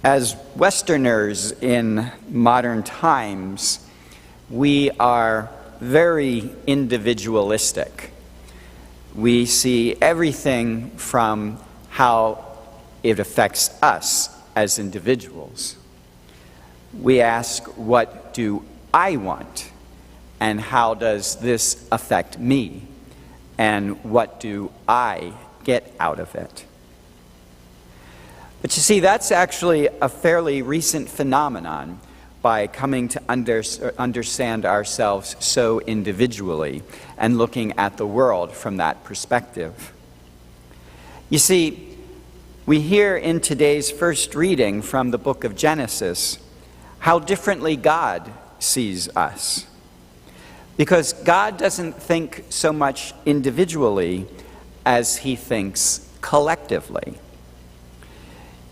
As Westerners in modern times, we are very individualistic. We see everything from how it affects us as individuals. We ask, what do I want? And how does this affect me? And what do I get out of it? But you see, that's actually a fairly recent phenomenon by coming to understand ourselves so individually and looking at the world from that perspective. You see, we hear in today's first reading from the book of Genesis how differently God sees us. Because God doesn't think so much individually as he thinks collectively.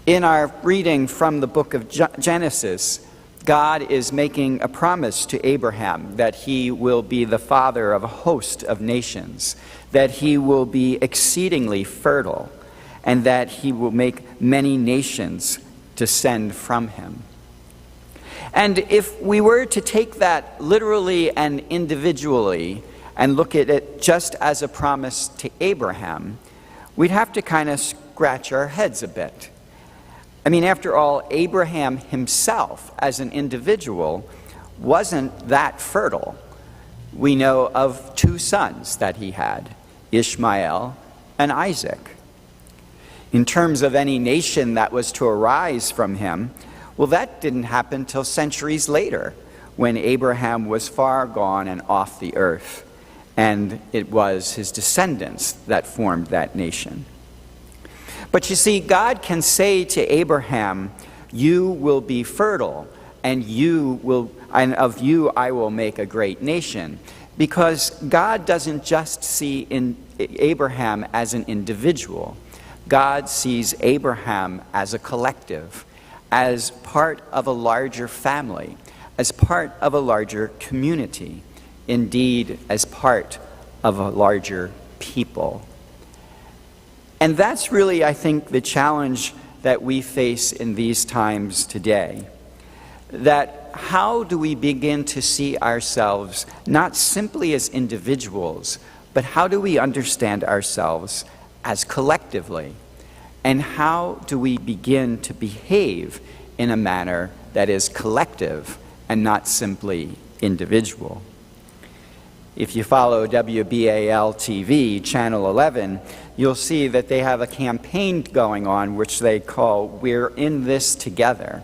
In our reading from the book of Genesis, God is making a promise to Abraham that he will be the father of a host of nations, that he will be exceedingly fertile, and that he will make many nations descend from him. And if we were to take that literally and individually and look at it just as a promise to Abraham, we'd have to kind of scratch our heads a bit. I mean, after all, Abraham himself, as an individual, wasn't that fertile. We know of two sons that he had, Ishmael and Isaac. In terms of any nation that was to arise from him, well, that didn't happen till centuries later, when Abraham was far gone and off the earth, and it was his descendants that formed that nation. But you see, God can say to Abraham, you will be fertile, and of you I will make a great nation. Because God doesn't just see Abraham as an individual. God sees Abraham as a collective, as part of a larger family, as part of a larger community, indeed as part of a larger people. And that's really, I think, the challenge that we face in these times today. That how do we begin to see ourselves not simply as individuals, but how do we understand ourselves as collectively? And how do we begin to behave in a manner that is collective and not simply individual? If you follow WBAL TV, Channel 11, you'll see that they have a campaign going on which they call We're in This Together.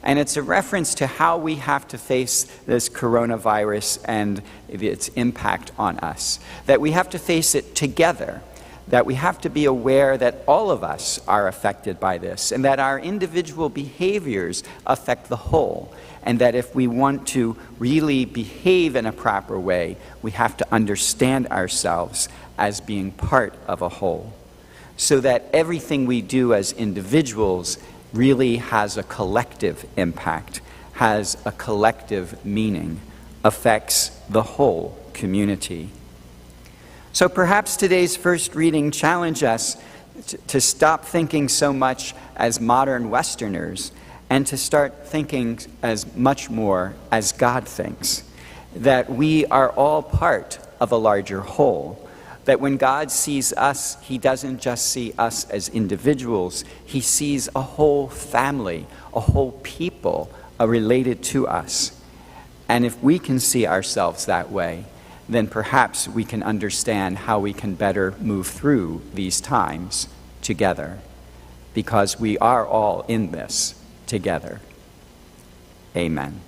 And it's a reference to how we have to face this coronavirus and its impact on us. That we have to face it together. That we have to be aware that all of us are affected by this, and that our individual behaviors affect the whole. And that if we want to really behave in a proper way, we have to understand ourselves as being part of a whole. So that everything we do as individuals really has a collective impact, has a collective meaning, affects the whole community. So perhaps today's first reading challenges us to stop thinking so much as modern Westerners and to start thinking as much more as God thinks, that we are all part of a larger whole, that when God sees us, he doesn't just see us as individuals, he sees a whole family, a whole people related to us. And if we can see ourselves that way, then perhaps we can understand how we can better move through these times together, because we are all in this together. Amen.